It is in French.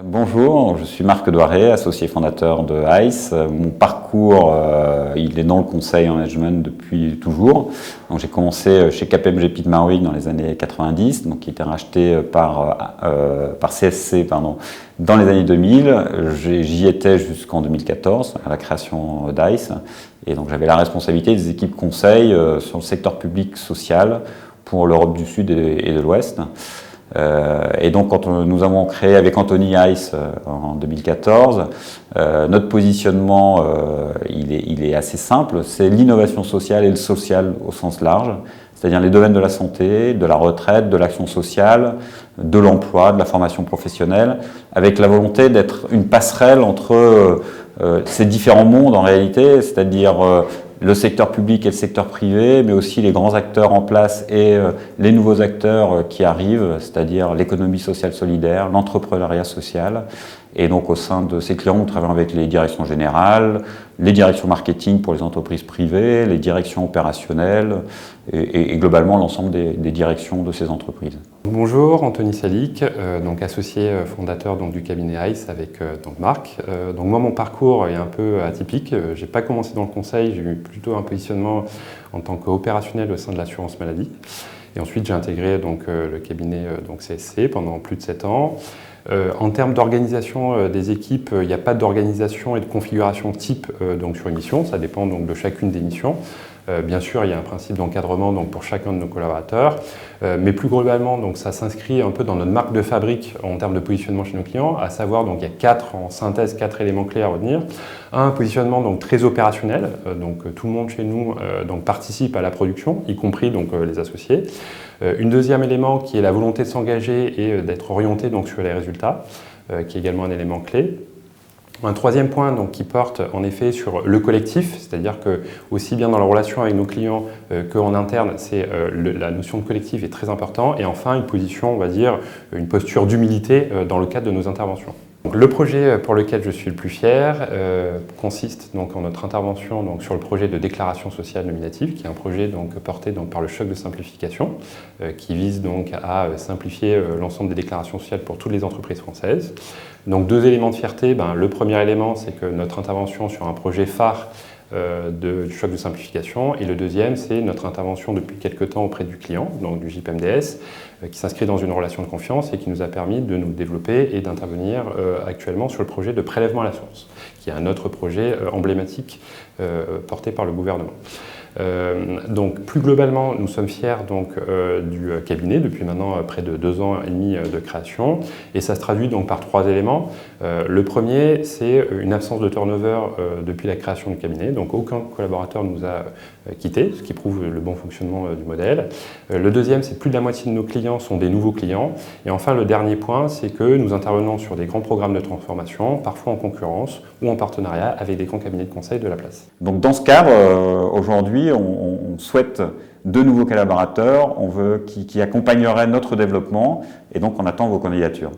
Bonjour, je suis Marc Douaré, associé fondateur de ICE. Mon parcours, il est dans le conseil en management depuis toujours. Donc, j'ai commencé chez KPMG Pitt Marwick dans les années 90, donc qui était racheté par CSC dans les années 2000. J'y étais jusqu'en 2014, à la création d'ICE. Et donc j'avais la responsabilité des équipes conseil sur le secteur public social pour l'Europe du Sud et de l'Ouest. Et donc quand nous avons créé avec Anthony ICE en 2014, notre positionnement il est assez simple, c'est l'innovation sociale et le social au sens large, c'est-à-dire les domaines de la santé, de la retraite, de l'action sociale, de l'emploi, de la formation professionnelle, avec la volonté d'être une passerelle entre ces différents mondes en réalité, c'est-à-dire le secteur public et le secteur privé, mais aussi les grands acteurs en place et les nouveaux acteurs qui arrivent, c'est-à-dire l'économie sociale solidaire, l'entrepreneuriat social. Et donc au sein de ces clients, nous travaillons avec les directions générales, les directions marketing pour les entreprises privées, les directions opérationnelles et globalement l'ensemble des directions de ces entreprises. Bonjour, Anthony Salic, donc associé fondateur du cabinet ICE avec Marc. Donc moi mon parcours est un peu atypique, j'ai pas commencé dans le conseil, j'ai eu plutôt un positionnement en tant qu'opérationnel au sein de l'assurance maladie. Et ensuite j'ai intégré le cabinet CSC pendant plus de 7 ans. En termes d'organisation des équipes, il n'y a pas d'organisation et de configuration type sur une mission, ça dépend de chacune des missions. Bien sûr, il y a un principe d'encadrement pour chacun de nos collaborateurs, mais plus globalement, ça s'inscrit un peu dans notre marque de fabrique en termes de positionnement chez nos clients, à savoir il y a en synthèse quatre éléments clés à retenir. Un positionnement très opérationnel, tout le monde chez nous participe à la production, y compris les associés. Un deuxième élément qui est la volonté de s'engager et d'être orienté sur les résultats, qui est également un élément clé. Un troisième point qui porte en effet sur le collectif, c'est-à-dire que aussi bien dans la relation avec nos clients qu'en interne, la notion de collectif est très importante. Et enfin, une position, on va dire, une posture d'humilité dans le cadre de nos interventions. Donc, le projet pour lequel je suis le plus fier consiste en notre intervention sur le projet de déclaration sociale nominative, qui est un projet porté par le choc de simplification, qui vise à simplifier l'ensemble des déclarations sociales pour toutes les entreprises françaises. Donc deux éléments de fierté. Le premier élément, c'est que notre intervention sur un projet phare du choc de simplification. Et le deuxième, c'est notre intervention depuis quelques temps auprès du client, du JPMDS, qui s'inscrit dans une relation de confiance et qui nous a permis de nous développer et d'intervenir actuellement sur le projet de prélèvement à la source, qui est un autre projet emblématique porté par le gouvernement. Plus globalement, nous sommes fiers du cabinet depuis maintenant près de 2 ans et demi de création, et ça se traduit par 3 éléments. Le premier, c'est une absence de turnover depuis la création du cabinet, donc aucun collaborateur ne nous a quittés, ce qui prouve le bon fonctionnement du modèle. Le deuxième, c'est plus de la moitié de nos clients sont des nouveaux clients. Et enfin, le dernier point, c'est que nous intervenons sur des grands programmes de transformation, parfois en concurrence ou en partenariat avec des grands cabinets de conseil de la place. Donc dans ce cadre, aujourd'hui, on souhaite de nouveaux collaborateurs qui accompagneraient notre développement et donc on attend vos candidatures.